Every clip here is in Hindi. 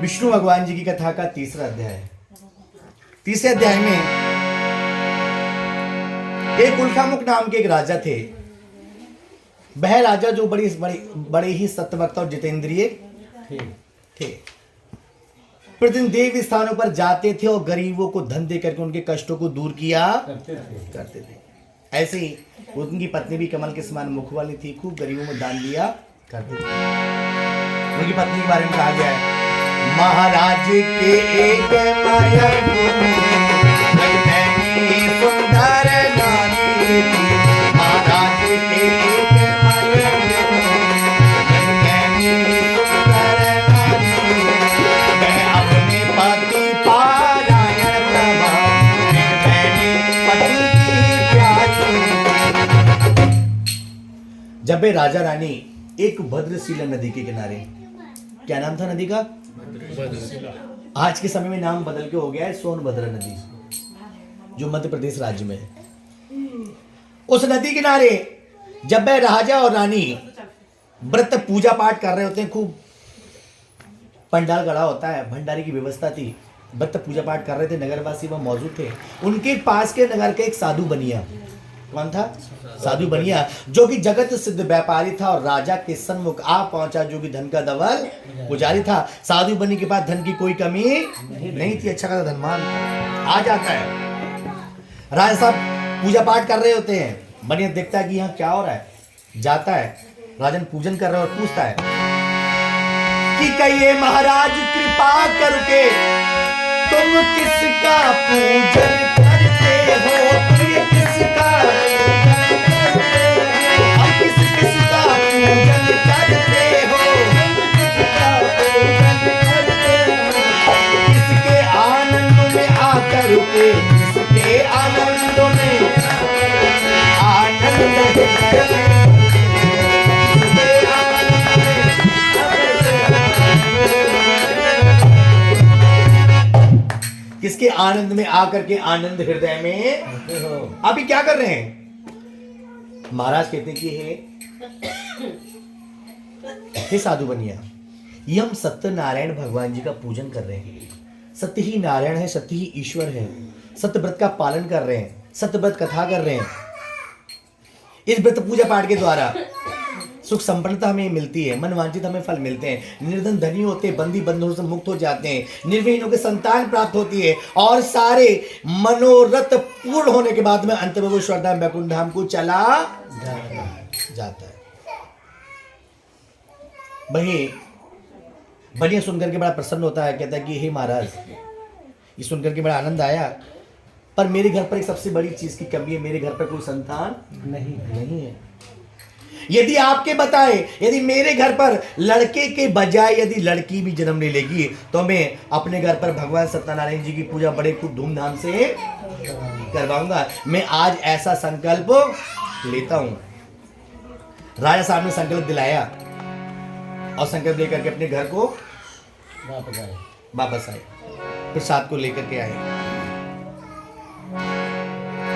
विष्णु भगवान जी की कथा का तीसरा अध्याय। तीसरे अध्याय में एक उल्कामुख नाम के एक राजा थे। वह राजा जो बड़े ही सत्यवक्ता और जितेंद्रिय थे। प्रतिदिन देव स्थानों पर जाते थे और गरीबों को धन दे करके उनके कष्टों को दूर किया करते थे। ऐसे ही उनकी पत्नी भी कमल के समान मुख वाली थी, खूब गरीबों में दान दिया करती थी। उनकी पत्नी के बारे में कहा गया है, महाराज के एक माया सुंदर नारी, महाराज के एक माया सुंदर नारी, मैं अपने पति पारायण प्रभा, मैंने पति की प्यारी। जब वे राजा रानी एक भद्रशिला नदी के किनारे, क्या नाम था नदी का? आज के समय में नाम बदल के हो गया है सोनभद्र नदी, जो मध्य प्रदेश राज्य में है। उस नदी किनारे जब वह राजा और रानी व्रत पूजा पाठ कर रहे होते हैं, खूब पंडाल गड़ा होता है, भंडारे की व्यवस्था थी, व्रत पूजा पाठ कर रहे थे, नगरवासी वहां मौजूद थे। उनके पास के नगर के एक साधु बनिया, कौन था? साधु बनिया, जो कि जगत सिद्ध व्यापारी था और राजा के सन्मुख आ पहुंचा, जो कि धन का धवल पुजारी था। साधु बनी के पास धन की कोई कमी नहीं थी, अच्छा खासा धनवान आ जाता है। राजा साहब पूजा पाठ कर रहे होते हैं, बनिया देखता है कि यहाँ क्या हो रहा है, जाता है, राजन पूजन कर रहे और पूछता है कि कहिए महाराज कृपा करके तुम किसका पूजन करते हो, तुम ये किसका किसका पूजन करते हो, किसके आनंद में आकर के, किसके आनंद में आनंद किसके आनंद में आकर के आनंद हृदय में। अभी क्या कर रहे हैं? महाराज कहते हैं कि हे साधु बनिया, ये हम सत्यनारायण भगवान जी का पूजन कर रहे हैं। सत्य ही नारायण है, सत्य ही ईश्वर है। सत्य व्रत का पालन कर रहे हैं, सत्य व्रत कथा कर रहे हैं। इस व्रत पूजा पाठ के द्वारा सुख संपन्नता हमें मिलती है, मन वांछित हमें फल मिलते हैं, निर्धन धनी होते हैं, बंदी बंधनों से मुक्त हो जाते हैं, निर्विहीनों के संतान प्राप्त होती है और सारे मनोरथ पूर्ण होने के बाद में अंत में वो ईश्वरधाम वैकुंठ धाम को चला जाता है। वही बनिया सुनकर के बड़ा प्रसन्न होता है, कहता है कि हे महाराज, ये सुनकर के बड़ा आनंद आया, पर मेरे घर पर एक सबसे बड़ी चीज की कमी है, मेरे घर पर कोई संतान नहीं है। यदि आपके बताए, यदि मेरे घर पर लड़के के बजाय यदि लड़की भी जन्म ले लेगी तो मैं अपने घर पर भगवान सत्यनारायण जी की पूजा बड़े खूब धूमधाम से करवाऊंगा। मैं आज ऐसा संकल्प लेता हूं। राजा साहब ने संकल्प दिलाया और संकल्प लेकर के अपने घर को वापस आए, प्रसाद को लेकर के आए।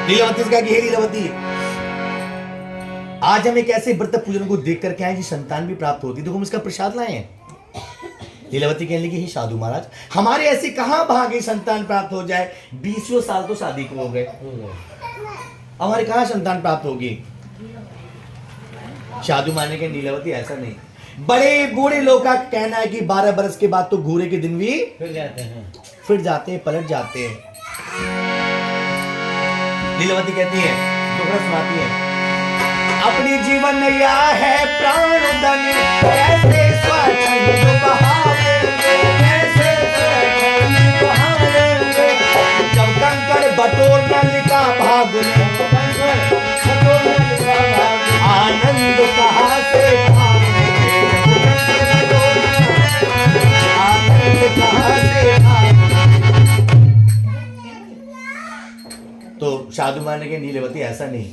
लीलावती से कहा कि हे लीलावती, आज हम एक ऐसे व्रत पूजन को देख करके आए जी संतान भी प्राप्त होती, देखो हम इसका प्रसाद लाए हैं। लीलावती कहने लगी, हे साधु महाराज, हमारे ऐसे कहां भागे संतान प्राप्त हो जाए, 20 साल तो शादी को हो गए, हमारे कहां संतान प्राप्त होगी। साधु माने के लीलावती ऐसा नहीं, बड़े बूढ़े लोग का कहना है कि 12 बरस के बाद तो घूरे के दिन भी फिर जाते हैं, पलट जाते हैं। लीलावती कहती है, दोहरा सुनाती है, अपनी जीवन नैया है प्राण धन, कैसे स्वच्छंद बहावेंगे, कैसे स्वच्छंद बहावेंगे, जब कंकड़ बटोर नलिका भाग में, आनंद कहाँ से भावेंगे, आनंद कहाँ से भावेंगे। तो साधु माने के नीलवती ऐसा नहीं,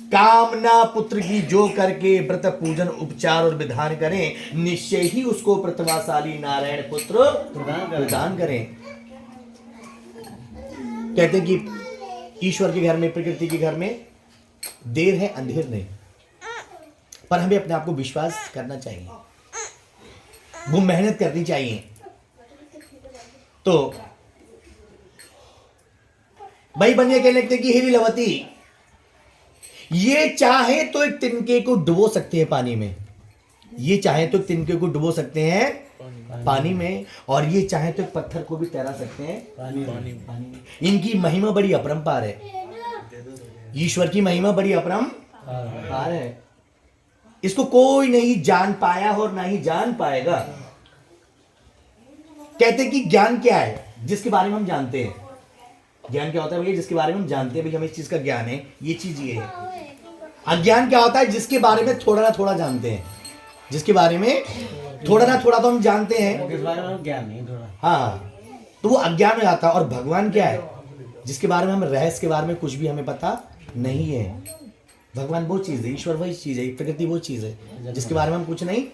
कामना पुत्र की जो करके व्रत पूजन उपचार और विधान करें, निश्चय ही उसको प्रतिभाशाली नारायण पुत्र प्रदान करें। कहते हैं कि ईश्वर के घर में, प्रकृति के घर में देर है अंधेर नहीं, पर हमें अपने आप को विश्वास करना चाहिए, वो मेहनत करनी चाहिए। तो भाई बनिया कहने लगते कि हे लीलावती, ये चाहे तो एक तिनके को डुबो सकते हैं पानी में, ये चाहे तो एक तिनके को डुबो सकते हैं पानी में, और ये चाहे तो एक पत्थर को भी तैरा सकते हैं पानी में। इनकी महिमा बड़ी अपरंपार है, ईश्वर की महिमा बड़ी अपरंपार है। इसको कोई नहीं जान पाया और ना ही जान पाएगा। कहते कि ज्ञान क्या है? जिसके बारे में हम जानते हैं। ज्ञान क्या होता है भैया? जिसके बारे में हम जानते हैं भाई हमें इस चीज का ज्ञान है, ये चीज ये है। अज्ञान क्या होता है? जिसके बारे में थोड़ा ना थोड़ा जानते हैं, जिसके बारे में थोड़ा ना थोड़ा तो हम जानते हैं, इस बारे में ज्ञान नहीं थोड़ा। हाँ, तो वो अज्ञान में आता है। और भगवान क्या है? जिसके बारे में हम रहस्य के बारे में कुछ भी हमें पता नहीं है। भगवान वो चीज है, ईश्वर वही चीज है, प्रकृति वो चीज है जिसके बारे में हम कुछ नहीं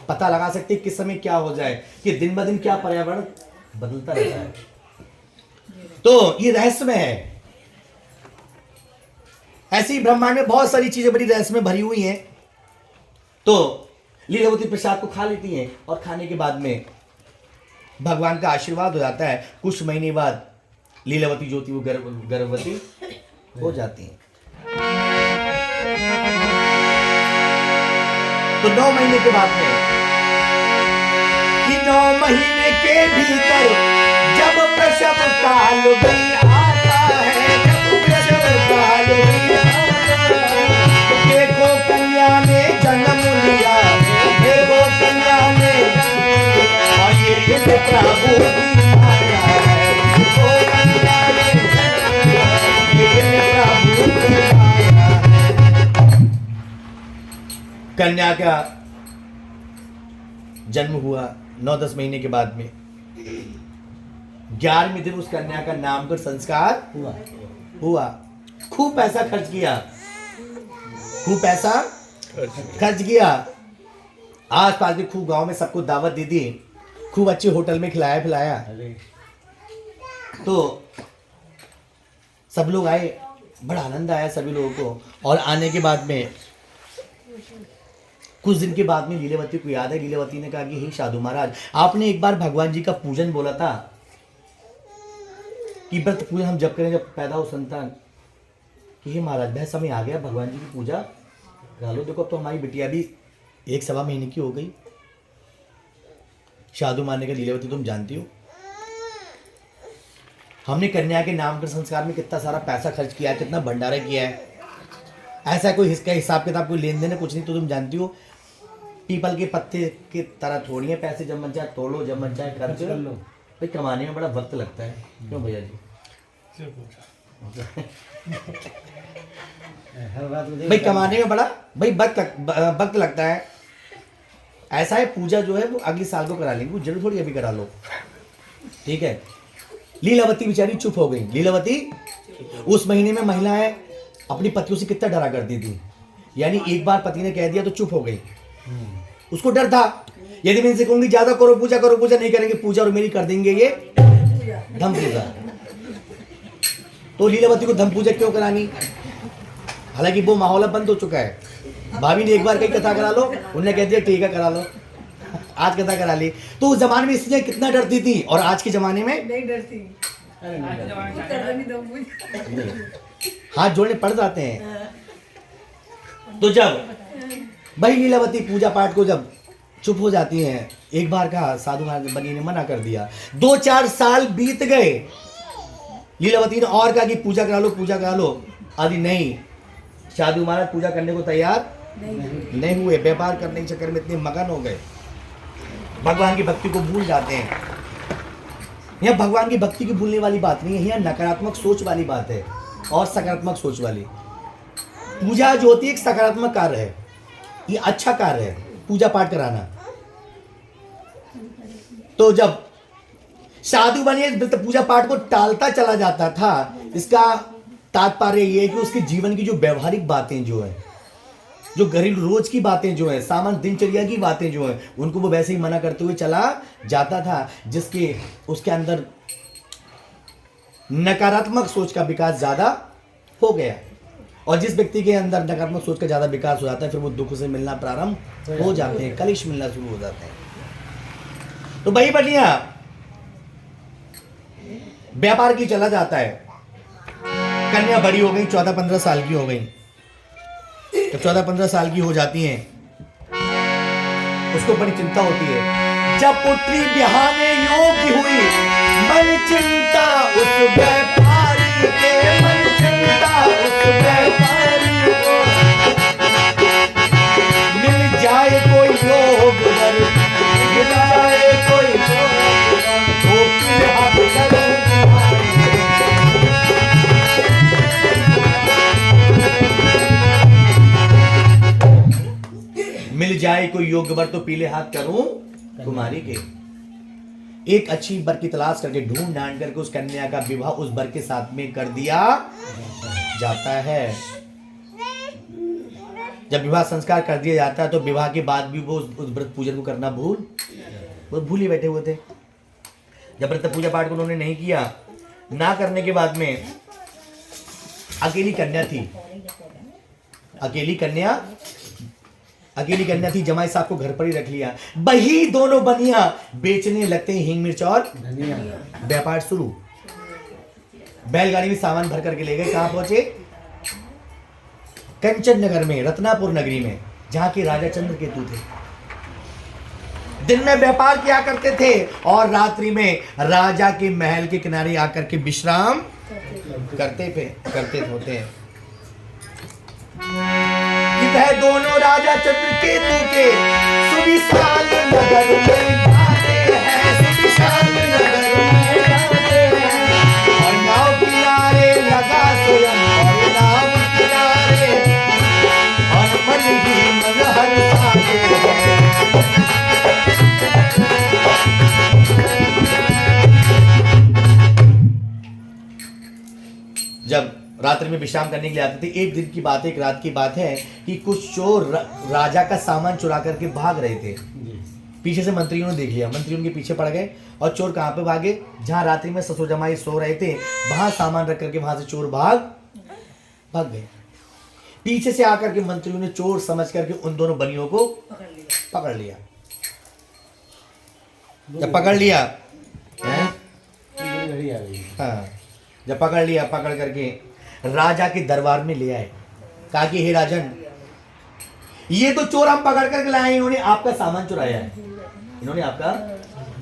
पता लगा सकते किस समय क्या हो जाए, कि दिन ब दिन क्या पर्यावरण बदलता रहता है। तो ये रहस्यमय है। ऐसे ही ब्रह्मांड में बहुत सारी चीजें बड़ी रहस्य में भरी हुई हैं। तो लीलावती प्रसाद को खा लेती हैं और खाने के बाद में भगवान का आशीर्वाद हो जाता है। कुछ महीने बाद लीलावती जो थी वो गर्भवती हो जाती हैं। तो 9 महीने के बाद में, कि 9 महीने के भीतर जब प्रसव काल भी आता है, जब प्रसव काल भी आता है, देखो कन्या ने जन्म लिया, देखो कन्या ने, और ये प्रभु की माया है, देखो कन्या ने जन्म लिया, ये प्रभु की माया है। कन्या का जन्म हुआ 9-10 महीने के बाद में। 11वें दिन उस कन्या का नामकरण संस्कार हुआ। खूब पैसा खर्च किया, खूब पैसा खर्च किया। आस पास भी खूब गांव में सबको दावत दे दी, खूब अच्छे होटल में खिलाया पिलाया। तो सब लोग आए, बड़ा आनंद आया सभी लोगों को। और आने के बाद में कुछ दिन के बाद में लीलावती को याद है, लीलावती ने कहा कि हे साधु महाराज, आपने एक बार भगवान जी का पूजन बोला था कि व्रत पूजन हम जब करें जब पैदा हो संतान, कि हे महाराज वह समय आ गया, भगवान जी की पूजा करा लो। देखो अब तो हमारी बिटिया भी 1-1.25 महीने की हो गई। साधु माने का लीलावती तुम जानती हो, हमने कन्या के नाम के संस्कार में कितना सारा पैसा खर्च किया है, कितना भंडारा किया है। ऐसा कोई इसका हिसाब किताब कोई लेन देन है कुछ नहीं, तो तुम जानती हो पीपल के पत्ते की तरह थोड़ी है। पैसे जब मन चाहे तोड़ो, जब मन चाहे खर्च कर लो। भाई कमाने में बड़ा वक्त लगता है, क्यों भैया जी? भाई कमाने में बड़ा भाई वक्त लगता है। ऐसा है पूजा जो है वो अगले साल को करा लेंगे, वो जरूर थोड़ी अभी करा लो, ठीक है। लीलावती बेचारी चुप हो गई। लीलावती उस महीने में महिलाएं अपनी पतियों से कितना डरा करती थी, यानी एक बार पति ने कह दिया तो चुप हो गई। उसको डर था, यदि मैं इनसे कहूंगी ज्यादा करो पूजा नहीं करेंगे, पूजा और मेरी कर देंगे ये धम पूजा। तो लीलावती को धम पूजा क्यों करानी? हालांकि वो माहौल बंद हो चुका है। भाभी ने एक बार कही कथा करा लो, उन्होंने कह दिया ठीक है करा लो, आज कथा करा ली। तो उस जमाने में इसलिए कितना डरती थी, और आज के जमाने में नहीं डरती। हाथ जोड़ने पड़ जाते हैं। तो जब भाई लीलावती पूजा पाठ को जब चुप हो जाती हैं, एक बार कहा साधु महाराज बनी ने मना कर दिया। 2-4 साल बीत गए, लीलावती ने और कहा कि पूजा करा लो। अरे नहीं, साधु महाराज पूजा करने को तैयार नहीं हुए। व्यापार करने के चक्कर में इतने मगन हो गए, भगवान की भक्ति को भूल जाते हैं। यह भगवान की भक्ति की भूलने वाली बात नहीं है, यह नकारात्मक सोच वाली बात है और सकारात्मक सोच वाली। पूजा जो होती है एक सकारात्मक कार्य है, ये अच्छा कार्य है पूजा पाठ कराना। तो जब साधु बने पूजा पाठ को टालता चला जाता था, इसका तात्पर्य ये है कि उसके जीवन की जो व्यवहारिक बातें जो है, जो घरेलू रोज की बातें जो है, सामान्य दिनचर्या की बातें जो है, उनको वो वैसे ही मना करते हुए चला जाता था, जिसके उसके अंदर नकारात्मक सोच का विकास ज्यादा हो गया। और जिस व्यक्ति के अंदर नकारात्मक सोच का ज्यादा विकास हो जाता है, फिर वो दुख से मिलना प्रारंभ हो जाते हैं, कलेश मिलना शुरू हो जाते हैं। तो भाई बढ़िया व्यापार की चला जाता है। कन्या बड़ी हो गई, 14-15 साल की हो गई। जब 14-15 साल की हो जाती हैं, उसको बड़ी चिंता होती है। जब पुत्री ब्याहने योग्य हुई, मन चिंता उस व्यापारी के, मन चिंता उस व्यापारी को। मिल जाए कोई योग वर, मिल जाए कोई योग वर, तो हाथ करो। मिल जाए कोई योग्य वर तो पीले हाथ करूं कुमारी के। एक अच्छी वर की तलाश करके ढूंढ ढांड करके उस कन्या का विवाह उस वर के साथ में कर दिया जाता है। जब विवाह संस्कार कर दिया जाता है तो विवाह के बाद भी वो उस व्रत पूजन को करना भूल ही बैठे हुए थे। जब व्रत पूजा पाठ को उन्होंने नहीं किया, ना करने के बाद में अकेली कन्या थी, अकेली कन्या थी। जमाई साहब को घर पर ही रख लिया। वही दोनों बनिया बेचने लगते हैं हींग मिर्च और धनिया। व्यापार शुरू। बैलगाड़ी में सामान भर करके ले गए। कहां पहुंचे? कंचन नगर में, रत्नापुर नगरी में, जहां के राजा चंद्रकेतु थे। दिन में व्यापार किया करते थे और रात्रि में राजा के महल के किनारे आकर के विश्राम करते होते हैं। है दोनों राजा चंद्रकेतु के सुविशाल नगर में जाते हैं, सुविशाल नगर में जाते हैं। और नाव किनारे लगा स्वयं, और नाव किनारे और मन ही मन हर्षाते हैं। जब रात्रि में विश्राम करने के लिए आते थे, एक दिन की बात है, एक रात की बात है कि कुछ चोर राजा का सामान चुरा करके भाग रहे थे। पीछे से मंत्रियों ने देख लिया, मंत्री उनके पीछे पड़ गए। और चोर कहां पे भागे? जहां रात्रि में ससुर जमाई सो रहे थे, वहां सामान रख करके वहां से चोर भाग गए। पीछे से आकर के मंत्रियों ने चोर समझ करके उन दोनों बनियों को पकड़ लिया। जब पकड़ लिया, जब पकड़ लिया, पकड़ करके राजा के दरबार में ले आए। कहा कि हे राजन, ये तो चोर हम पकड़ करके लाए, इन्होंने आपका सामान चुराया है, इन्होंने आपका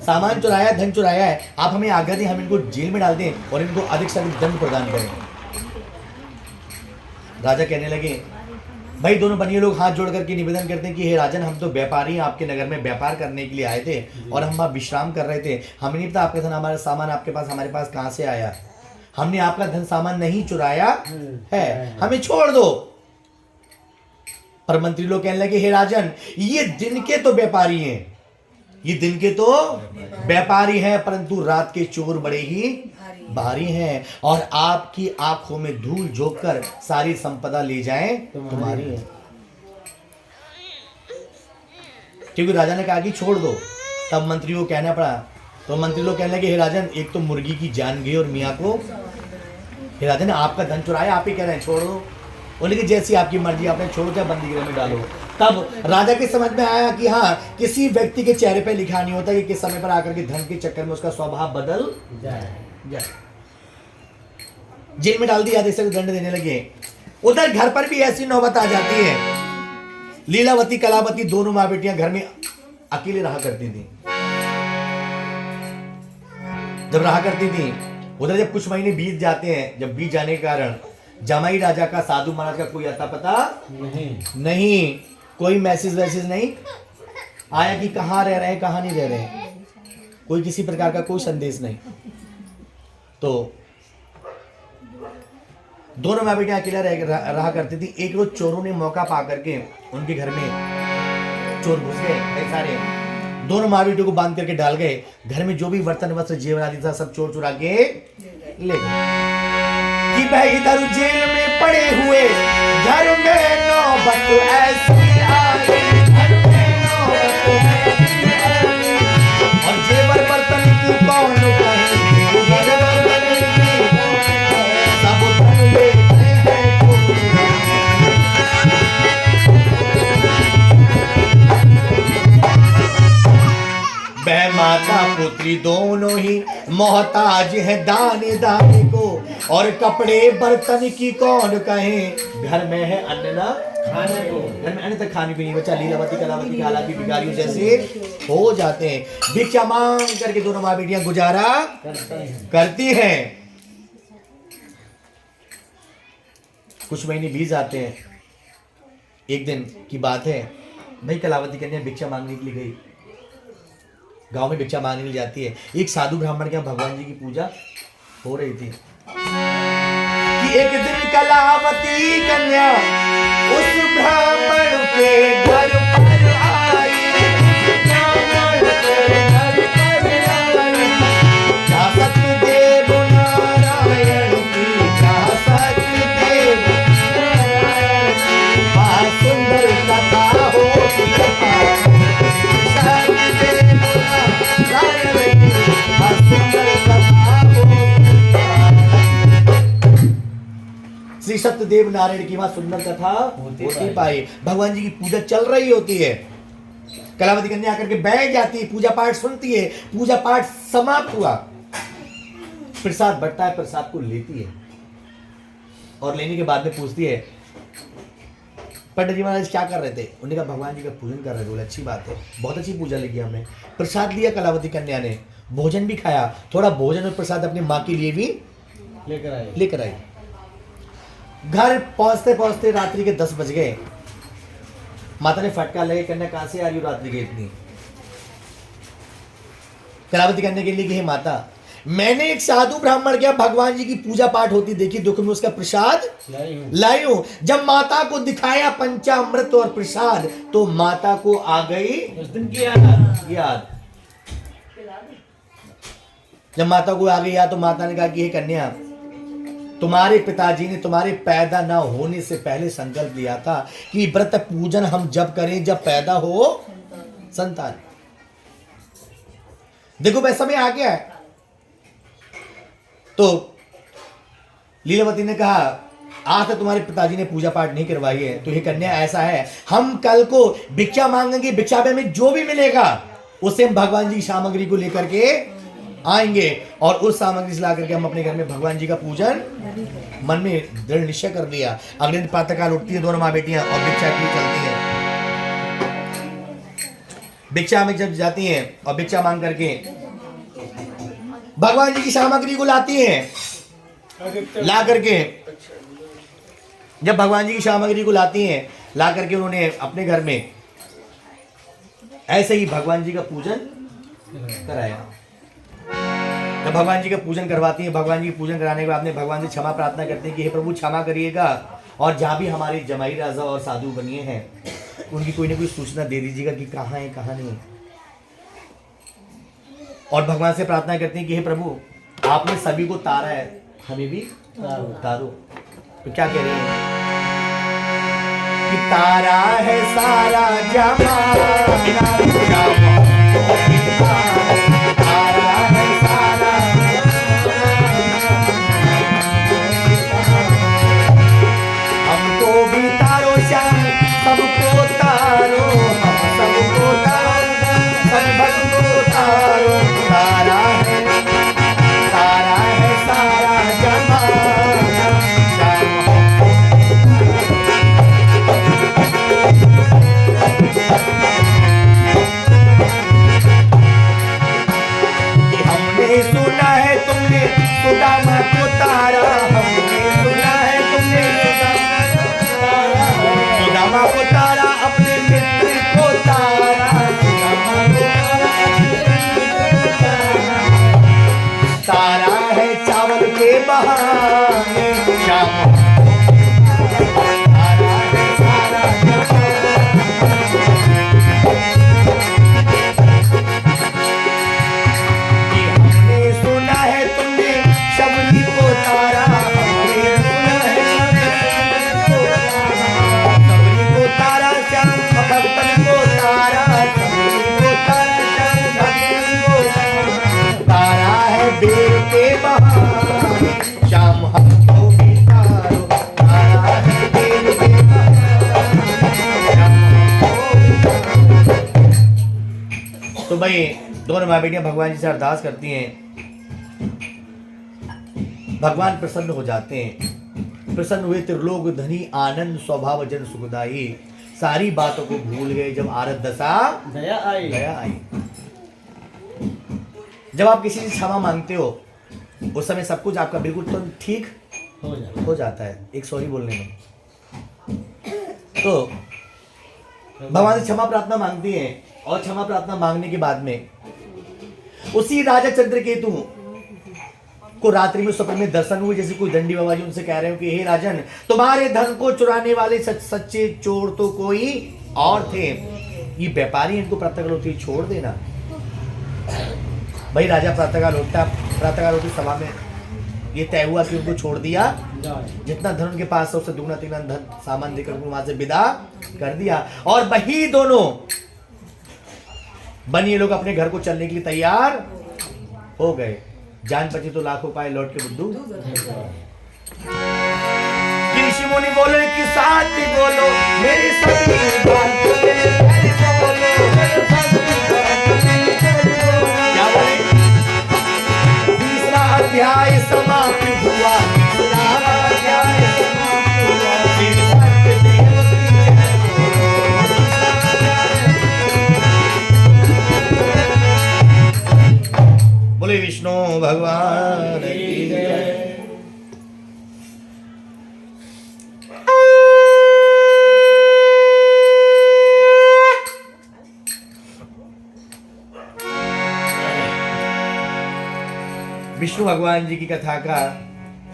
सामान चुराया, धन चुराया है। आप हमें आज्ञा दें, हम इनको जेल में डाल दें और इनको अधिक से अधिक दंड प्रदान करें। राजा कहने लगे, भाई दोनों बनिए लोग हाथ जोड़ करके निवेदन करते हैं कि हे राजन, हम तो व्यापारी आपके नगर में व्यापार करने के लिए आए थे और हम वहां विश्राम कर रहे थे। हमें नहीं पता आपका धन, हमारा सामान आपके पास, हमारे पास कहां से आया। हमने आपका धन सामान नहीं चुराया है, हमें छोड़ दो। पर मंत्री लोग कहने लगे, हे राजन, ये दिन के तो व्यापारी हैं, ये दिन के तो व्यापारी हैं, परंतु रात के चोर बड़े ही भारी हैं और आपकी आंखों में धूल झोंक कर सारी संपदा ले जाएं तुम्हारी है। क्योंकि राजा ने कहा कि छोड़ दो, तब मंत्रियों को कहना पड़ा। तो मंत्री लोग कहने लगे, हे राजन, एक तो मुर्गी की जान गई और मियाँ को, हे राजन आपका धन चुराया, आप ही कह रहे हैं छोड़ दो। बोले कि जैसी आपकी मर्जी, आपने छोड़ो क्या बंदी गृह में डालो। तब राजा के समझ में आया कि हाँ, किसी व्यक्ति के चेहरे पे लिखा नहीं होता कि किस समय पर आकर के धन के चक्कर में उसका स्वभाव बदल जाए। जेल में डाल दिया, जैसे दंड देने लगे। उधर घर पर भी ऐसी नौबत आ जाती है। लीलावती कलावती दोनों माँ बेटियां घर में अकेले रहा करती थी। जब रहा करती थी, उधर जब कुछ महीने बीत जाते हैं, जब बीत जाने के कारण जमाई राजा का, साधु महाराज का कोई अता पता नहीं, कोई मैसेज वैसेज नहीं आया कि कहाँ रह रहे हैं, कहाँ नहीं रह रहे हैं, कोई किसी प्रकार का कोई संदेश नहीं। तो दोनों माँ बेटियां अकेला रहा करती थी। एक रोज चोरों ने मौका पा करके उनके घर में चोर घुस गए सारे, दोनों माँ बेटियों को बांध करके डाल गए। घर में जो भी बर्तन वस्त्र जेवर आदि था सब चोर चुरा के ले गए। कि भाई इधर जेल में पड़े हुए घर में नौबत ऐसी आई, घर में नौबत ऐसी आई। और जेवर बर्तन की कौन कहेगी, जेवर बर्तन की सब धन लेते हैं। वह माता पुत्री दोनों ही मोहताज है दाने दाने को, और कपड़े बर्तन की कौन कहे, घर में है अन्न ना खाने को, घर में अन्न तक खाने को नहीं बचा। लीलावती कलावती के हालात भी भिखारियों जैसे हो जाते हैं। भिक्षा मांग करके दोनों माँ बेटियां गुजारा करती हैं। कुछ महीने बीत जाते हैं। एक दिन की बात है, भाई कलावती कन्या भिक्षा मांगने के लिए गई, गांव में भिक्षा मांगने के लिए जाती है। एक साधु ब्राह्मण के यहाँ भगवान जी की पूजा हो रही थी कि एक दिन कलावती कन्या उस ब्राह्मण के घर पर आई। क्या सत्यदेव नारायण की, क्या सत्यदेव नारायण की, बड़ा सुंदर कथा होती है। सत्यदेव नारायण की बड़ा सुंदर कथा होती है। श्री सत्यदेव नारायण की वहां सुंदर कथा होती पाई। भगवान जी की पूजा चल रही होती है। कलावती कन्या आकर के बैठ जाती है, पूजा पाठ सुनती है। पूजा पाठ समाप्त हुआ, प्रसाद बटता है, प्रसाद को लेती है और लेने के बाद में पूछती है, पंडित जी महाराज क्या कर रहे थे? उन्होंने कहा भगवान जी का पूजन कर रहे थे। बोले अच्छी बात है, बहुत अच्छी पूजा लगी हमें। प्रसाद लिया कलावती कन्या ने, भोजन भी खाया, थोड़ा भोजन और प्रसाद अपनी माँ के लिए भी लेकर आई। घर पहुंचते पहुंचते रात्रि के 10 बज गए। माता ने फटका लगे, कन्या कहां से आ रही हो रात्रि के इतनी? कलावती कन्या के लिए कि हे माता, मैंने एक साधु ब्राह्मण के यहाँ भगवान जी की पूजा पाठ होती देखी, दुख में उसका प्रसाद लाई हूं। जब माता को दिखाया पंचामृत और प्रसाद तो माता को आ गई उस दिन की याद। जब माता को आ गई याद तो माता ने कहा कि हे कन्या, तुम्हारे पिताजी ने तुम्हारे पैदा ना होने से पहले संकल्प लिया था कि व्रत पूजन हम जब करें जब पैदा हो संतान। देखो वह समय आ गया है। तो लीलावती ने कहा आज तक तुम्हारे पिताजी ने पूजा पाठ नहीं करवाई है, तो ये कन्या ऐसा है, हम कल को भिक्षा मांगेंगे, भिक्षा में हमें जो भी मिलेगा उससे हम भगवान जी की सामग्री को लेकर के आएंगे और उस सामग्री से ला करके हम अपने घर में भगवान जी का पूजन मन में दृढ़ निश्चय कर लिया। अगले दिन प्रातःकाल उठती है दोनों माँ बेटियां और भिक्षा के लिए चलती हैं। भिक्षा में जब जाती हैं और भिक्षा मांग करके भगवान जी की सामग्री को लाती हैं। ला करके जब भगवान जी की सामग्री को लाती हैं, ला करके उन्होंने अपने घर में ऐसे ही भगवान जी का पूजन कराया। जब भगवान जी का पूजन करवाती हैं, भगवान जी का पूजन कराने के बाद में भगवान से क्षमा प्रार्थना करते हैं कि हे प्रभु क्षमा करिएगा, और जहाँ भी हमारे जमाई राजा और साधु बनिए हैं उनकी कोई ना कोई सूचना दे दीजिएगा कि कहाँ है कहाँ नहीं। और भगवान से प्रार्थना करते हैं कि हे प्रभु आपने सभी को तारा है, हमें भी तारो। तो क्या कह रहे हैं कि तारा है सारा जमाना, तारा है सारा, हमको भी तारो श्याम, सबको तारो, हम सबको तारो, सब भक्तों तारो। तारा है सारा जमाना, कि हमने सुना है तुमने सुदामा को तारा, हमने सुना है तुमने सुदामा को तारा, अपने मित्र को तारा, सुदामा को तारा है चावल के बहाने शाम, तारा है सारा कि हमने सुना है तुमने शबरी को तारा, हमने सुना है शबरी को तारा, श्याम भक्तन को तारा, शबरी को तारा, श्याम भक्तन को तारा है बेर के बहाने, श्याम हमको भी तारो, तारा है बेर के बहाने, श्याम हमको भी तारो। तो भाई दोनों माँ बेटियां भगवान जी से अरदास करती हैं। भगवान प्रसन्न हो जाते हैं। प्रसन्न हुए त्रिलोक धनी आनंद स्वभाव जन सुखदाई। सारी बातों को भूल गए जब आरत दशा दया आई। जब आप किसी से क्षमा मांगते हो उस समय सब कुछ आपका बिल्कुल तो ठीक हो जाता है, एक सॉरी बोलने में। तो भगवान से क्षमा प्रार्थना मांगती हैं और क्षमा प्रार्थना मांगने के बाद में उसी राजा चंद्रकेतु को रात्रि में स्वप्न में दर्शन हुए, जैसे कोई दंडी बाबा जी उनसे कह रहे हो कि हे राजन, तुम्हारे धन को चुराने वाले सच्चे चोर तो कोई और थे, ये व्यापारी इनको प्रातःकाल होती छोड़ देना। भाई राजा प्रातःकाल होती सभा में ये तय हुआ कि उनको छोड़ दिया। जितना धन उनके पास है उससे दुगना तिगुना धन सामान देकर उनको वहां से विदा कर दिया। और वही दोनों बनिए लोग अपने घर को चलने के लिए तैयार हो गए। जान बची तो लाखों पाए लौट के बुद्धू। ऋषि मुनि बोले कि साथ बोलो मेरी सभी बातों बोलो। क्या बोले? तीसरा अध्याय समाप्त हुआ। तीसरा अध्याय समाप्त हुआ। फिर सत्यदेव की जय। बोले विष्णु भगवान की जय। विष्णु भगवान जी की कथा का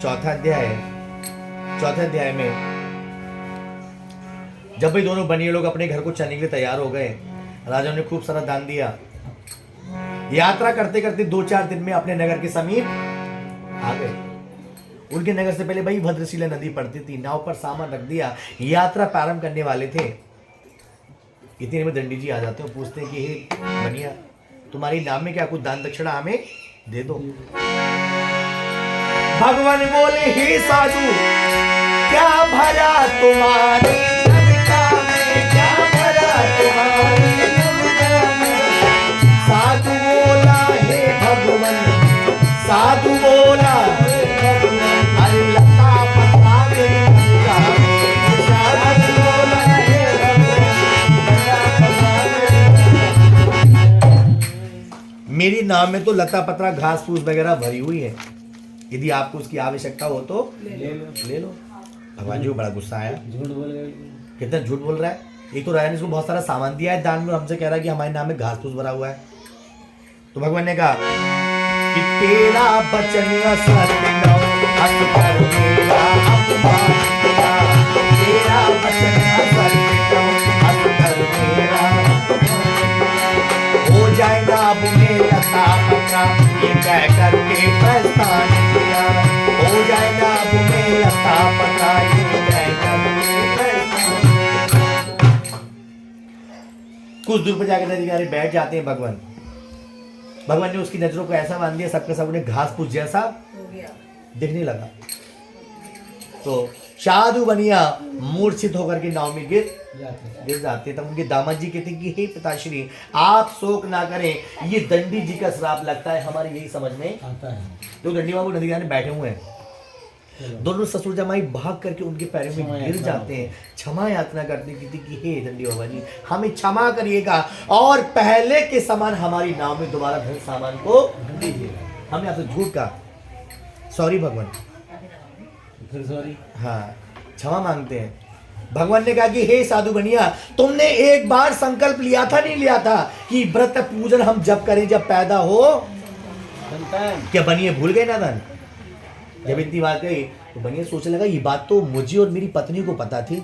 चौथा अध्याय में जब भी दोनों बनिए लोग अपने घर को चलने के लिए तैयार हो गए, राजा ने खूब सारा दान दिया। यात्रा करते करते 2-4 दिन में अपने नगर के समीप आ गए। उनके नगर से पहले भाई भद्रशिला नदी पड़ती थी। नाव पर सामान रख दिया, यात्रा प्रारंभ करने वाले थे। इतने में दंडी जी आ जाते हैं, पूछते हैं कि हे बनिया, तुम्हारी नाम में क्या कुछ दान दक्षिणा हमें दे दो। भगवान बोले हे साधु, क्या भरा तुम्हारी नमिका में, क्या भरा तुम्हारी नमिका में। साधु बोला हे भगवान, साधु बोला हे भगवान, अल्लाह पता मेरी नमिका में। साधु बोला हे भगवान, मेरी नाव में तो लता पत्रा घास फूस वगैरह भरी हुई है, यदि आपको उसकी आवश्यकता हो तो ले लो। भगवान जी को बड़ा गुस्सा आया, झूठ बोल गए। कितना झूठ बोल रहा है। एक तो राजा ने इसको बहुत सारा सामान दिया है दान में, हमसे कह रहा है कि हमारे नाम में घास फूस भरा हुआ है। तो भगवान ने कहा कि तेरा बचन सत्य नौ हंस कर मेरा अपमान किया। तेरा बचन सत्य नौ हंस कर मेरा हो जाएगा अब में लता पत्रा, ये कह करके प्रस्थान किया। हो जाएगा अब में लता पत्रा, ये कह करके प्रस्थान। कुछ दूर पर जाकर अधिकारी बैठ जाते हैं। भगवान ने उसकी नजरों को ऐसा बांध दिया, सबके सब उन्हें घास फूस जैसा दिखने लगा। तो साधु बनिया मूर्छित होकर के नाव में गिर जाते। तब उनके दामाद जी कहते कि हे पिताश्री, आप शोक ना करें, ये दंडी जी का श्राप लगता है, हमारी यही समझ में आता है। तो दंडी बाबू नदी किनारे बैठे हुए हैं। दोनों ससुर जमाई भाग करके उनके पैरों में गिर जाते हैं, क्षमा याचना करते कि हे दंडी बाबा जी, हमें क्षमा करिएगा और पहले के समान हमारी नाव में दोबारा धन सामान को दीजिएगा। हमने आपसे झूठ कहा, सॉरी भगवान। फिर सॉरी, हाँ, क्षमा मांगते हैं। भगवान ने कहा कि हे साधु बनिया, तुमने एक बार संकल्प लिया था नहीं लिया था कि व्रत पूजन हम जब करें जब पैदा हो संतान। क्या बनिए भूल गए ना धन? जब इतनी बात कही तो बनिए सोचने लगा ये बात तो मुझे और मेरी पत्नी को पता थी,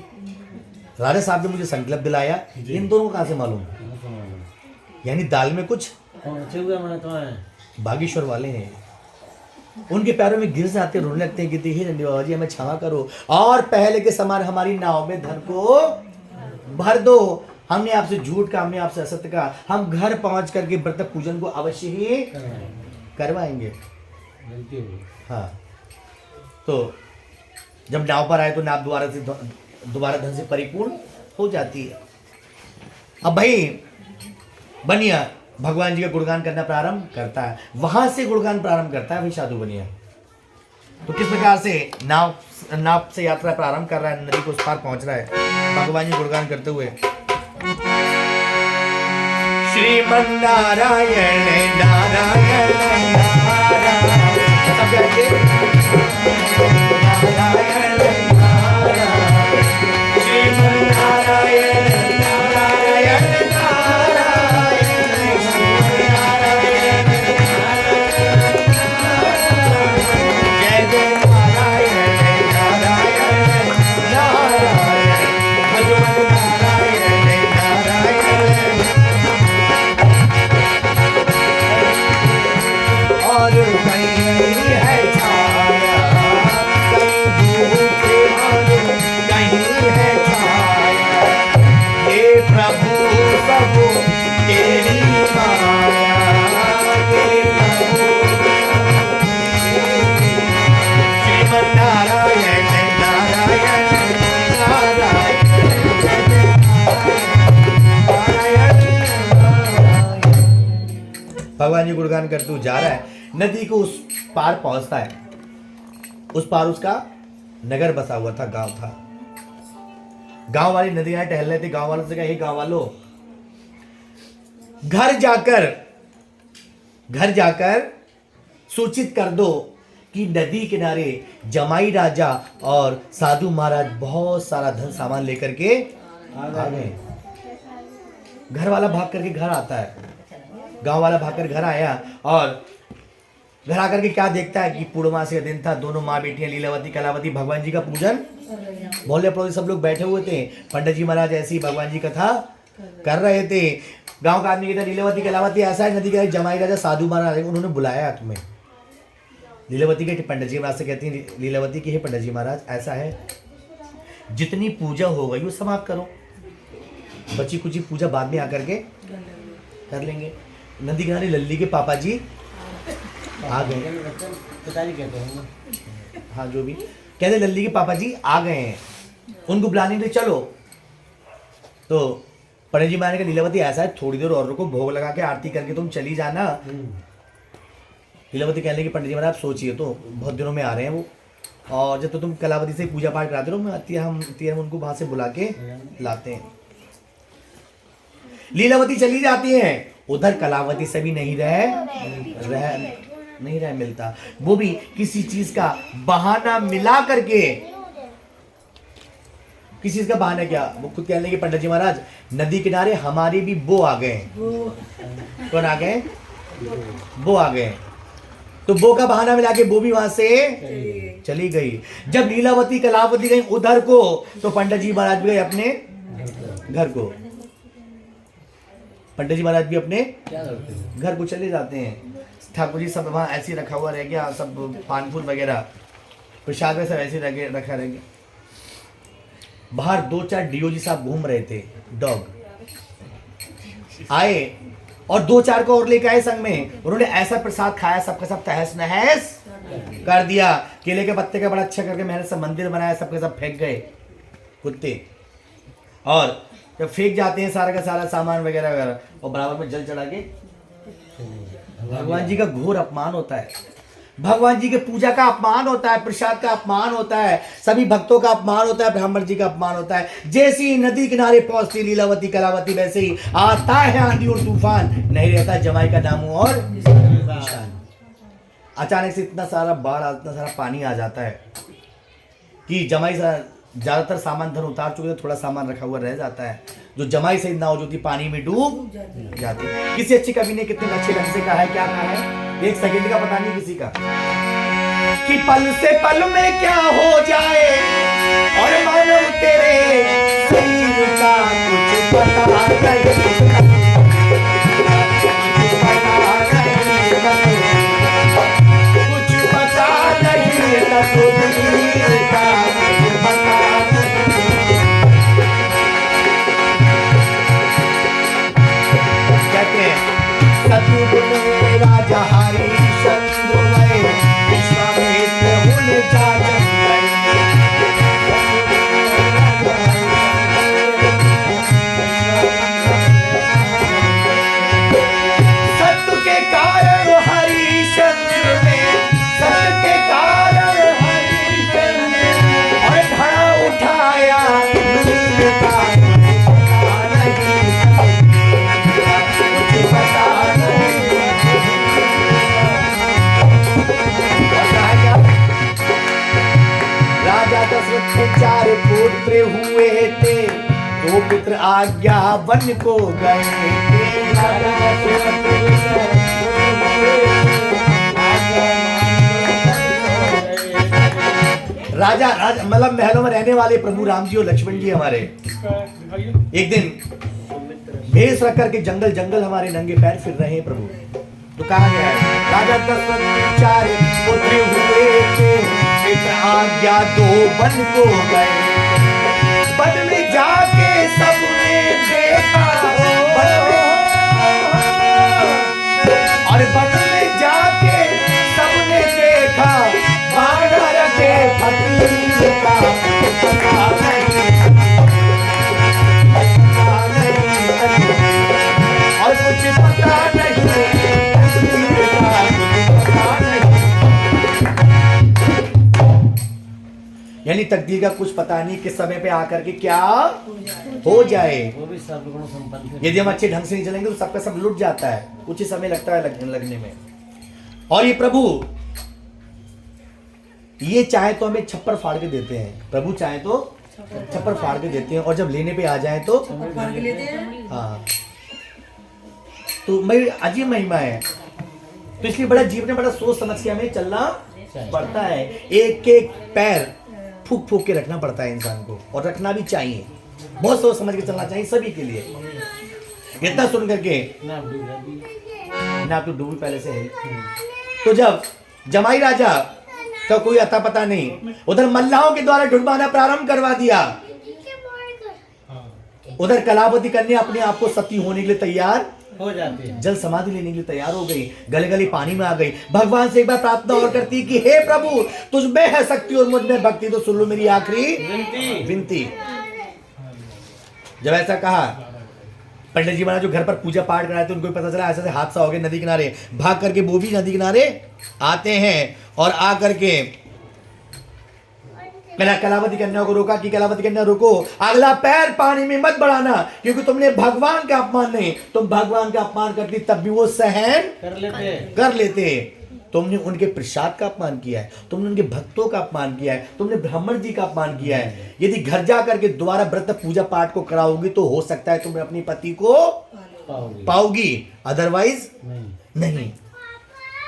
राजा साहब ने मुझे संकल्प दिलाया, इन दोनों को कहां से मालूम? यानी दाल में कुछ बागेश्वर वाले हैं। उनके पैरों में गिर जाते, रोने लगते हैं कि हे नंदी बाबा जी, हमें क्षमा करो और पहले के समान हमारी नाव में धन को भर दो। हमने आपसे झूठ कहा, हमने आपसे असत्य कहा, हम घर पहुंच करके व्रत पूजन को अवश्य ही करवाएंगे। हाँ, तो जब नाव पर आए तो नाव दोबारा धन से परिपूर्ण हो जाती है। अब भाई बनिया भगवान जी का गुणगान करना प्रारंभ करता है, वहां से गुणगान प्रारंभ करता है भाई साधु बनिया। तो किस प्रकार से नाव नाव से यात्रा प्रारंभ कर रहा है, नदी को उस पार पहुंच रहा है भगवान जी गुणगान करते हुए। श्रीमन नारायण नारायण नारायण, सब जाइए। नारायण नारायण, श्रीमन नारायण नारायण नारायण, श्रीमन नारायण नारायण नारायण, जय जय नारायण नारायण नारायण, भगवान नारायण नारायण। और कहीं है छाया, कहीं धूप और कहीं है छाया, हे प्रभु सब तेरी माया, हे प्रभु श्रीमन नारायण नारायण नारायण, भगवान जी गुणगान करते हुए जा रहा है, नदी को उस पार पहुंचता है। उस पार उसका नगर बसा हुआ था, गांव था। गांव वाली नदी यहाँ टहल रहे थे। गांव वालों से कहा, हे गांव वालों, घर जाकर सूचित कर दो कि नदी किनारे जमाई राजा और साधु महाराज बहुत सारा धन सामान लेकर के आ गए। घर वाला भाग करके घर आता है, गांव वाला भागकर घर आया और घर आकर के क्या देखता है कि पूर्णमासी का दिन था। दोनों माँ बेटियां लीलावती कलावती भगवान जी का पूजन, मोहल्ले पड़ोसी सब लोग बैठे हुए थे। पंडित जी महाराज ऐसी भगवान जी कथा कर रहे थे। गांव का आदमी कहता, लीलावती कलावती ऐसा है, नदी का जमाई राजा साधु महाराज उन्होंने बुलाया तुम्हें। लीलावती के पंडित जी महाराज से कहती है लीलावती की, हे पंडित जी महाराज ऐसा है, जितनी पूजा हो गई वो समाप्त करो, बची कुछ पूजा बाद में आकर के कर लेंगे। नदी किनारे लल्ली के पापा जी आ गए, पिताजी कहते हैं, हाँ जो भी कहते, लल्ली के पापा जी आ गए हैं, उनको बुलाने के लिए चलो। तो पंडित जी महाराज ने कहा, लीलावती ऐसा है, थोड़ी देर और रुको, भोग लगा के आरती करके तुम चली जाना। लीलावती कहने की पंडित जी महाराज सोचिए, तो बहुत दिनों में आ रहे हैं वो, और जब तो तुम कलावती से पूजा पाठ कराते रहो, हम उनको वहां से बुला के लाते हैं। लीलावती चली जाती हैं, उधर कलावती से भी नहीं रह मिलता। वो भी किसी चीज का बहाना मिला करके, किसी चीज का बहाना क्या, वो खुद कहने लगे, पंडित जी महाराज नदी किनारे हमारे भी वो आ गए। कौन आ गए? वो आ गए। तो वो का बहाना मिला के वो भी वहां से चली गई। जब लीलावती कलावती गई उधर को, तो पंडित जी महाराज भी गए अपने घर को। पंडित जी महाराज भी अपने घर को चले जाते हैं। ठाकुर जी सब वहाँ ऐसे रखा हुआ रह गया, सब पान फूल वगैरह प्रसाद में सब ऐसे रखा रह गया। बाहर 2-4 डीओजी साहब घूम रहे थे, डॉग आए और 2-4 को और लेके आए संग में। उन्होंने ऐसा प्रसाद खाया, सबका सब तहस नहस कर दिया। केले के पत्ते का बड़ा अच्छा करके मैंने सब मंदिर बनाया, सबके सब फेंक गए कुत्ते। और जब फेंक जाते हैं सारा का सारा सामान वगैरह वगैरह, और बराबर में जल चढ़ा के, भगवान जी का घोर अपमान होता है। भगवान जी के पूजा का अपमान होता है, प्रसाद का अपमान होता है, सभी भक्तों का अपमान होता है, ब्राह्मण जी का अपमान होता है। जैसे ही नदी किनारे पहुंचती लीलावती कलावती, वैसे ही आता है आंधी और तूफान, नहीं रहता जमाई का नामो और निशान। अचानक से इतना सारा बाढ़, इतना सारा पानी आ जाता है कि जमाई ज्यादातर सामान धन उतार चुके थे, थोड़ा सामान रखा हुआ रह जाता है। जो जमाई सहित नाव जो थी पानी में डूब जाती है। किसी अच्छे कवि ने कितने अच्छे ढंग से कहा है, क्या कहा है, एक सेकंड का पता नहीं किसी का, कि पल से पल में क्या हो जाए और मानव तेरे शरीर का कुछ पता नहीं, कुछ पता नहीं का राजा हरिश्चंद्र विश्वामित्र हुन जाजन दो पुत्र आज्ञा वन को गए। राजा राजा मतलब महलों में रहने वाले प्रभु राम जी और लक्ष्मण जी हमारे एक दिन भेष रख करके जंगल जंगल हमारे नंगे पैर फिर रहे हैं प्रभु। तो कहा गया है राजा दशरथ के 4 पुत्र हुए थे, पिता आज्ञा 2 वन को गए। वन में जाके सबने देखा, और वन में जाके सबने देखा बानर के फकीर का पता नहीं, और कुछ पता नहीं, यानी तकदीर का कुछ पता नहीं किस समय पे आकर के क्या हो जाए। वो भी सर्वगुण संपन्न है। यदि हम अच्छे ढंग से नहीं चलेंगे तो सबका सब लुट जाता है, कुछ ही समय लगता है लगने में। और ये प्रभु ये चाहे तो हमें छप्पर फाड़ के देते हैं, प्रभु चाहे तो छप्पर फाड़ के देते हैं, और जब लेने पे आ जाए तो हाँ, तो मेरी अजीब महिमा है। तो इसलिए बड़ा जीवन में बड़ा सोच समझ के हमें चलना पड़ता है। एक एक पैर फूक फूक के रखना पड़ता है इंसान को, और रखना भी चाहिए, बहुत सोच समझ के चलना चाहिए सभी के लिए। इतना सुन करके ना तो डूबी पहले से है। तो जब जमाई राजा का कोई अता पता नहीं, उधर मल्लाहों के द्वारा ढूंढवाना प्रारंभ करवा दिया, उधर कलावती कन्या अपने आप को सती होने के लिए तैयार हो जाती है, जल समाधि लेने के लिए तैयार हो गई, गले गले पानी में आ गई। भगवान से एक बार प्रार्थना और करती कि हे प्रभु तुझ में है शक्ति और मुझ में भक्ति, तो सुन लो मेरी आखिरी विनती। जब ऐसा कहा, पंडित जी महाराज जो घर पर पूजा पाठ कराए थे उनको भी पता चला ऐसा हादसा हो गया नदी किनारे। भाग करके वो भी नदी किनारे आते हैं, और आ करके कलावती कन्या को रोका कि कलावती कन्या रुको, अगला पैर पानी में मत बढ़ाना, क्योंकि तुमने भगवान का अपमान नहीं, तुम भगवान का अपमान करती तब भी वो सहन कर लेते। तुमने उनके प्रसाद का अपमान किया है, तुमने उनके भक्तों का अपमान किया है, तुमने ब्राह्मण जी का अपमान किया है। यदि घर जा करके दोबारा व्रत पूजा पाठ को कराओगी तो हो सकता है तुम अपने पति को पाओगी, अदरवाइज नहीं।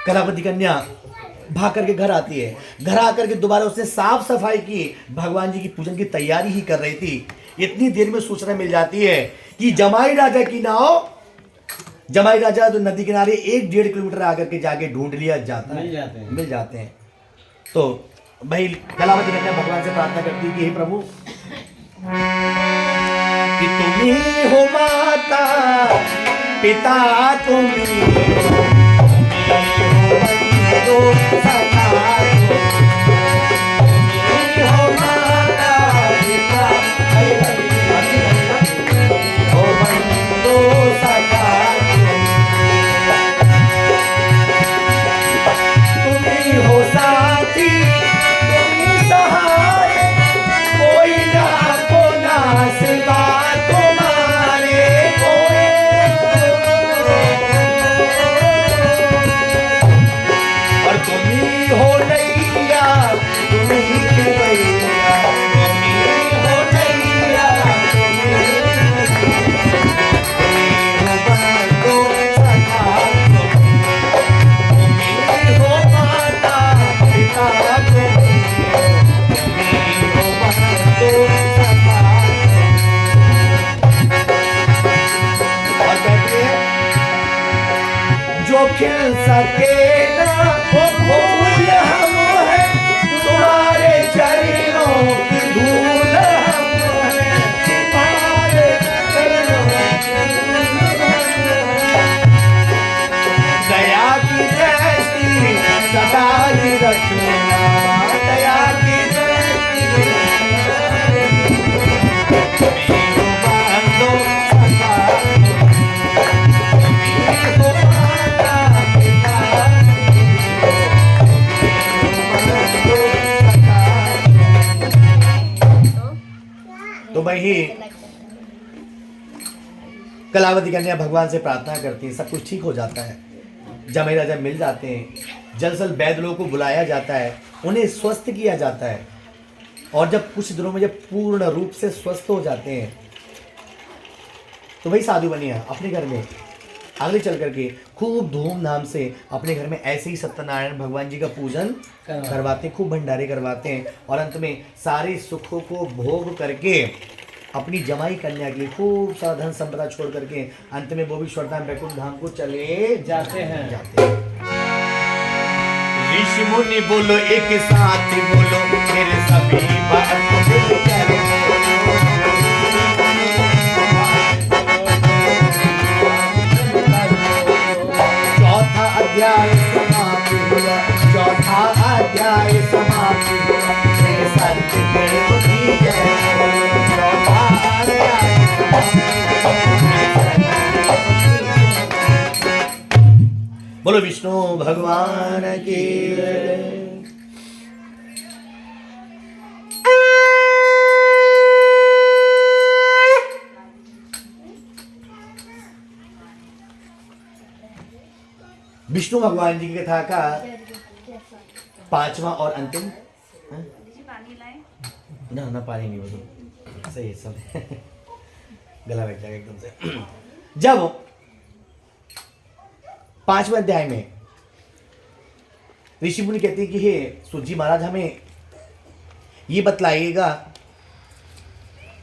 कलावती कन्या भाग करके घर आती है, घर आकर के दोबारा उसने साफ सफाई की, भगवान जी की पूजन की तैयारी ही कर रही थी। इतनी देर में सूचना मिल जाती है कि जमाई राजा की नाव, जमाई राजा तो नदी किनारे 1-1.5 किलोमीटर आकर के जाके ढूंढ लिया जाता है, मिल जाते हैं। तो भाई कलावती कन्या भगवान से प्रार्थना करती है कि हे प्रभु कि तुम ही हो माता पिता, तुम ही हो साथी, तुम सहारे, कोई ना को ना सिवा तुम्हारे, और तुम ही हो नैया, तुम ही खेवैया, तुम ही हो नैया, तुम ही हो बंदो सखा, तुम ही हो माता पिता, तुम ही हो बंदो सखा। और कहते हैं जो खिल सके ना वो फूल हम हैं, तुम्हारे चरणों की धूल हम हैं, तुम्हारे चरणों की धूल। दया की दृष्टि सदा ही रखना, दया की दृष्टि बंदो सखा, तो वही कलावती कन्या भगवान से प्रार्थना करती है, सब कुछ ठीक हो जाता है। जमाई राजा मिल जाते हैं, जलसल वैद्य लोगों को बुलाया जाता है, उन्हें स्वस्थ किया जाता है, और जब कुछ दिनों में जब पूर्ण रूप से स्वस्थ हो जाते हैं तो वही साधु बने हैं अपने घर में। आगे चल करके खूब धूमधाम से अपने घर में ऐसे ही सत्यनारायण भगवान जी का पूजन करवाते हैं, खूब भंडारे करवाते हैं, और अंत में सारे सुखों को भोग करके अपनी जमाई कन्या के लिए खूब सारा धन संपदा छोड़ करके अंत में वो भी स्वर्गधाम वैकुंठ धाम को चले जाते हैं। ऋषि मुनि बोलो एक साथ बोलो मेरे सभी बात दिल करो। चौथा अध्याय समाप्त हुआ, चौथा अध्याय समाप्त हुआ, मेरे सत्यदेव की जय। चौथा अध्याय बोलो विष्णु भगवान की जय। विष्णु भगवान जी की कथा का पांचवा और अंतिम ना पानी नहीं, वो तो सही है सब गला बैठ जाएगा एकदम से। जब पांचवें अध्याय में ऋषि मुनि कहते हैं कि हे सूत महाराज हमें ये बतलाइएगा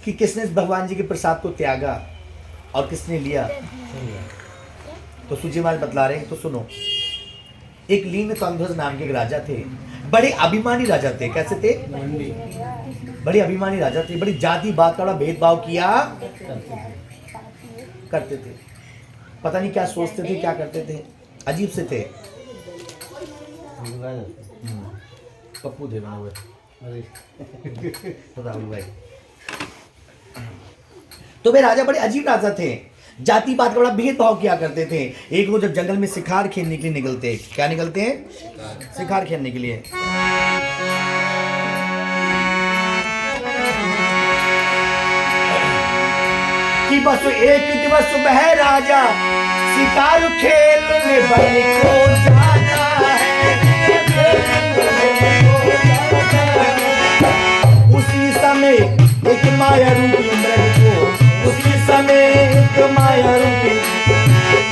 कि किसने भगवान जी के प्रसाद को त्यागा और किसने लिया। तो सूत महाराज बतला रहे हैं, तो सुनो। एक लीन तंध्वज नाम के एक राजा थे, बड़े अभिमानी राजा थे। कैसे थे? बड़े अभिमानी राजा थे, बड़ी जाति बात का बड़ा भेदभाव किया करते थे। पता नहीं क्या सोचते थे, क्या करते थे, अजीब से थे। पप्पू थे बना हुए राहुल भाई। तो वे राजा बड़े अजीब राजा थे, जाति बात का बड़ा भेदभाव किया करते थे। एक वो जब जंगल में शिकार खेलने के लिए निकलते, क्या निकलते हैं? शिकार खेलने के लिए। कि बस एक दिवस वह राजा शिकार खेलने बन को जाता है। उसी समय एक माया रूपी मृग को, उसी समय एक माया रूपी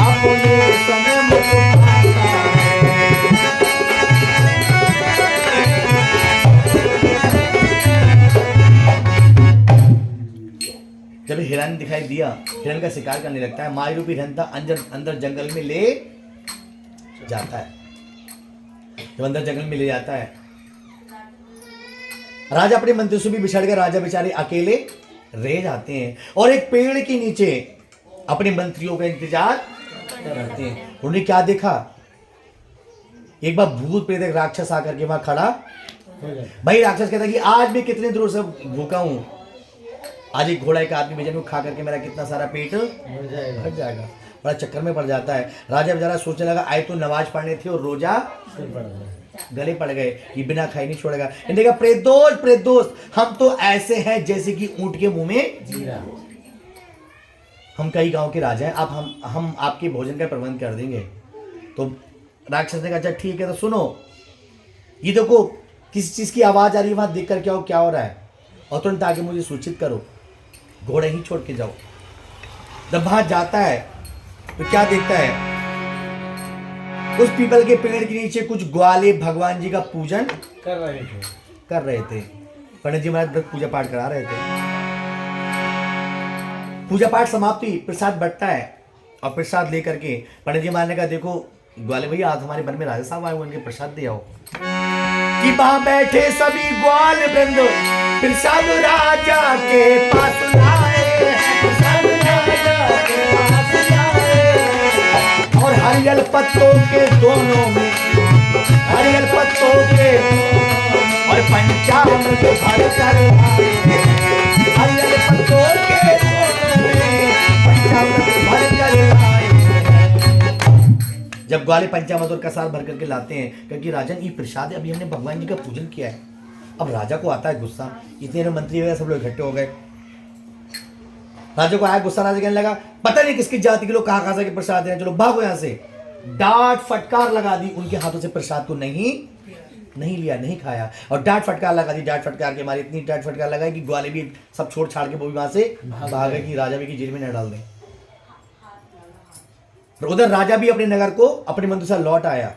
अपने समय मुझको पाता है। जब हिरन दिखाई दिया, हिरन का शिकार करने लगता है। माया रूपी हिरन था अंदर जंगल में ले जाता है। जब अंदर जंगल में ले जाता है, राजा अपने मंत्रियों से भी बिछड़ गए। राजा बेचारे अकेले रह जाते हैं और एक पेड़ के नीचे अपने मंत्रियों का इंतजार करते हैं। उन्होंने क्या देखा? एक बार भूत प्रेत एक राक्षस आकर के वहां खड़ा। भाई राक्षस कहता है कि आज मैं कितने दूर से भूखा हूं, आज एक घोड़ा एक आदमी भेजन को खा करके मेरा कितना सारा पेट भर जाएगा। बड़ा चक्कर में पड़ जाता है। राजा बेचारा सोचने लगा, आए तो नमाज पढ़ने थे और रोजा गले पड़ गए, ये बिना खाई नहीं छोड़ेगा। इन्होंने कहा प्रेत दोस्त हम तो ऐसे हैं जैसे कि ऊंट के मुंह में जीरा। हम कई गांव के राजा हैं, आप हम आपके भोजन का प्रबंध कर देंगे। तो राक्षस ने कहा अच्छा ठीक है, तो सुनो ये देखो किसी चीज की आवाज आ रही है, वहां देख कर क्या हो रहा है, और तुरंत आगे मुझे सूचित करो, घोड़े ही छोड़ के जाओ। जब वहां जाता है तो क्या देखता है? उस पीपल के पेड़ के नीचे कुछ ग्वाले भगवान जी का पूजन कर रहे थे। पंडित जी महाराज पूजा पाठ करा रहे थे। पूजा पाठ समाप्त हुई, प्रसाद बंटता है, और प्रसाद लेकर के पंडित जी महाराज ने कहा देखो ग्वाले भैया आज हमारे वन में राजा साहब आए, उनके प्रसाद दे आओ। कि वहां बैठे सभी ग्वाल वृंद प्रसाद राजा के पास लाए, प्रसाद राजा के पास लाए। और हरियल पत्तों के दोनों में, हरियल पत्तों के और पंचामृत भर कर लाए, हरियल पत्तों के दोनों में पंचामृत भर कर लाए। जब ग्वाले पंचामृत और कसार भर करके लाते हैं, क्योंकि राजन ये प्रसाद है, अभी हमने भगवान जी का पूजन किया है। अब राजा को आता है गुस्सा, इतने मंत्री वगैरह सब लोग इकट्ठे हो गए। राजा को आया गुस्सा, राजा कहने लगा पता नहीं किसकी जाति के लोग कहाँ से प्रसाद हैं, चलो भागो यहाँ से। डांट फटकार लगा दी, उनके हाथों से प्रसाद को नहीं लिया, नहीं खाया, और डांट फटकार लगा दी। डांट फटकार के मारे इतनी डांट फटकार लगाई कि ग्वाले भी सब छोड़ छाड़ के वो भी वहां से भाग गए कि राजा भी की जेल में न डाल दें। और उधर राजा भी अपने नगर को अपने मंदिर से लौट आया।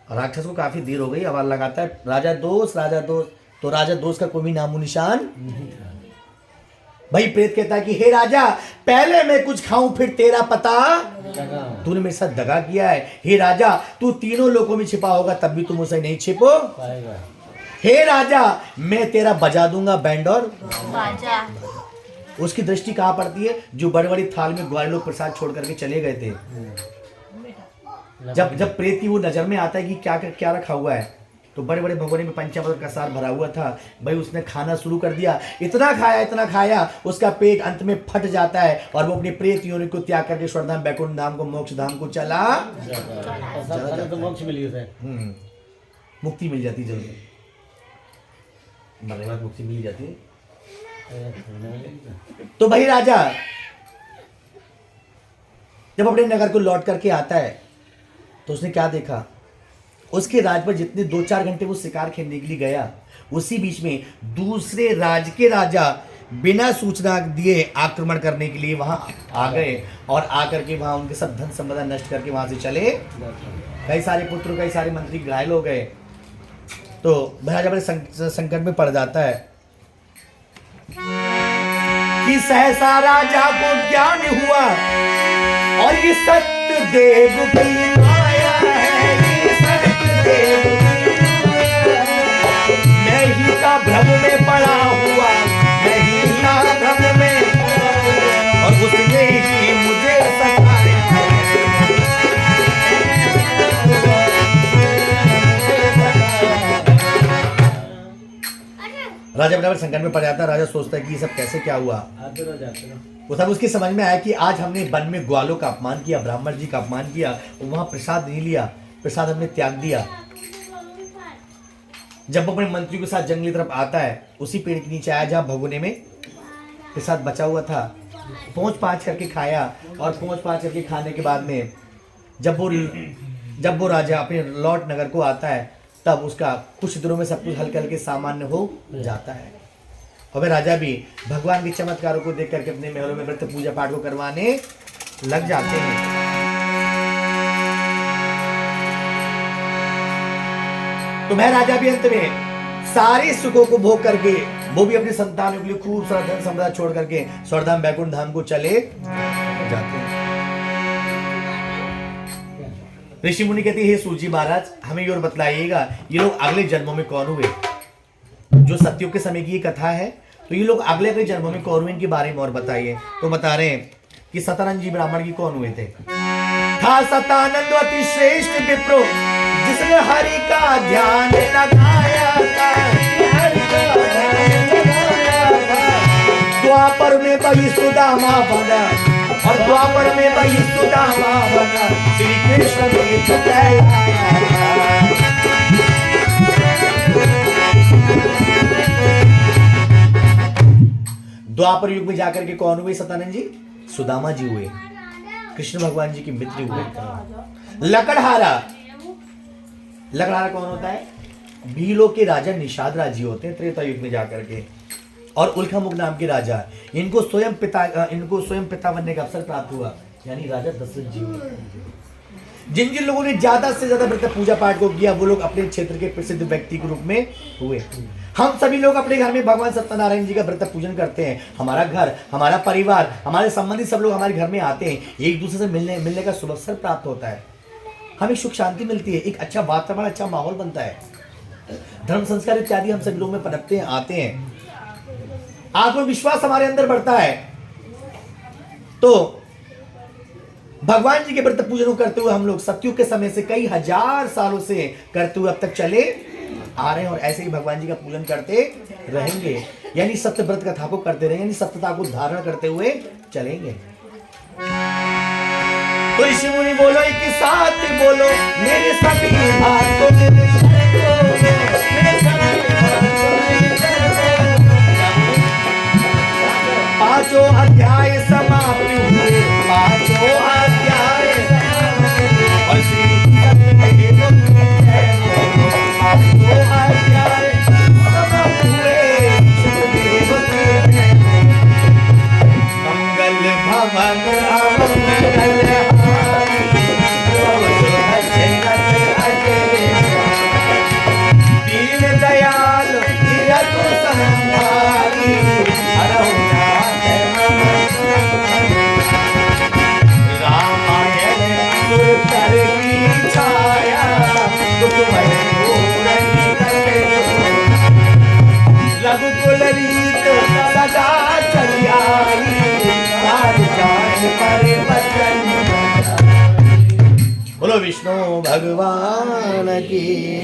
राक्षस को काफी देर हो गई, आवाज लगाता है राजा दोस्त, राजा दोस्त। तो राजा दोस्त का कोई भी नामो निशान। भाई प्रेत कहता है कि हे राजा, पहले मैं कुछ खाऊं फिर तेरा पता तूने मेरे साथ दगा किया है। हे राजा, तू तीनों लोगों में छिपा होगा तब भी तुम उसे नहीं छिपो पाएगा। हे राजा, मैं तेरा बजा दूंगा बैंड और बाजा। उसकी दृष्टि कहाँ पड़ती है? जो बड़ी बड़ी थाल में ग्वाले लोग प्रसाद छोड़ करके चले गए थे। जब प्रेत की वो नजर में आता है कि क्या क्या रखा हुआ है, तो बड़े बड़े भगोने में पंचामृत का सार भरा हुआ था। भाई उसने खाना शुरू कर दिया, इतना खाया, उसका पेट अंत में फट जाता है और वो अपने प्रेत योनि को त्याग करके स्वर्गधाम, बैकुंठ धाम को, मोक्ष धाम को चला तो मोक्ष मिली उसे। मुक्ति मिल जाती जल्दी, मरने के बाद मुक्ति मिल जाती है। तो भाई राजा जब अपने नगर को लौट करके आता है तो उसने क्या देखा? उसके राज पर जितने 2-4 घंटे वो शिकार खेलने के लिए गया, उसी बीच में दूसरे राज के राजा बिना सूचना दिए आक्रमण करने के लिए वहां आ गए और आकर के वहां उनके सब धन संपदा नष्ट करके वहां से चले। कई सारे पुत्र, कई सारे मंत्री घायल हो गए। तो राजा बड़े संकट में पड़ जाता है कि सहसा राजा को ज्ञान हुआ और ये सत्य देव की माया है, ये सत्य देव मैं ही का भ्रम में पड़ा हुआ, मैं ही का भ्रम में, और उसने ही मुझे सताया। राजा बराबर संकट में पड़ जाता है। राजा सोचता है कि ये सब कैसे क्या हुआ। वो सब उसकी समझ में आया कि आज हमने वन में ग्वालों का अपमान किया, ब्राह्मण जी का अपमान किया, वहां प्रसाद नहीं लिया, प्रसाद हमने त्याग दिया। जब वो अपने मंत्री के साथ जंगली तरफ आता है, उसी पेड़ के नीचे आया जहां भगोने में प्रसाद बचा हुआ था। पहुंच पाँच करके खाया और पहुंच पाँच करके खाने के बाद में जब वो राजा अपने लौट नगर को आता है, तब उसका कुछ दिनों में सब कुछ हल्के हल्के सामान्य हो जाता है। और वे राजा भी भगवान के चमत्कारों को देख करके अपने महलों में व्रत पूजा पाठ को करवाने लग जाते हैं। तो मैं राजा भी अंत में सारे सुखों को भोग करके, वो भी अपने संतानों के लिए खूब सारा धन संपदा छोड़ करके स्वर्गधाम बैकुंठ धाम को चले जाते हैं। ऋषि मुनि कहते हैं, हे सूजी महाराज, हमें ये और बतलाइएगा ये लोग अगले जन्मों में कौन हुए? जो सत्युग के समय की ये कथा है, तो ये लोग अगले अगले जन्मों में कौन हुए, इनके बारे में और बताइए। तो बता रहे हैं कि सतानंद जी ब्राह्मण की कौन हुए थे? था सतानंद अति श्रेष्ठ विप्रो, जिसने हरि का ध्यान लगाया था। द्वापर में वही सुदामा बना, और द्वापर में वही सुदामा बना, श्री कृष्ण ने द्वापर युग में जाकर के कौन हुए सतानंद जी? सुदामा जी हुए, कृष्ण भगवान जी के मित्र हुए। लकड़हारा, लकड़हारा कौन होता है? भीलों के राजा निषाद राजी होते हैं त्रेता युग में जाकर के। और उल्कामुख नाम के राजा, इनको स्वयं पिता बनने का अवसर प्राप्त हुआ, यानी राजा दशरथ जी हुए। जिन जिन लोगों ने ज्यादा से ज्यादा व्रत पूजा पाठ को किया, वो लोग अपने क्षेत्र के प्रसिद्ध व्यक्ति के रूप में हुए। हम सभी लोग अपने घर में भगवान सत्यनारायण जी का व्रत पूजन करते हैं। हमारा घर, हमारा परिवार, हमारे संबंधी सब लोग हमारे घर में आते हैं, एक दूसरे से मिलने का शुभ अवसर प्राप्त होता है, हमें सुख शांति मिलती है, एक अच्छा वातावरण, अच्छा माहौल बनता है, धर्म संस्कार इत्यादि हम सभी लोग में पनपते हैं, आते हैं, आत्मविश्वास हमारे अंदर बढ़ता है। तो भगवान जी के व्रत पूजन करते हुए हम लोग सत्युग के समय से कई हजार सालों से करते हुए अब तक चले आ रहे हैं, और ऐसे ही भगवान जी का पूजन करते रहेंगे, यानी सत्य व्रत कथा को करते रहेंगे, यानी सत्यता को धारण करते हुए चलेंगे। तो ऋषि मुनि बोलो एक साथ बोलो, मेरे सभी बातों पांचों अध्याय समाप्त हुए, पांचों अध्याय, और श्री सत्यदेव पांचों अध्याय समाप्त हुए, सत्यदेव के मंगल भवन अमंगल विष्णु भगवान की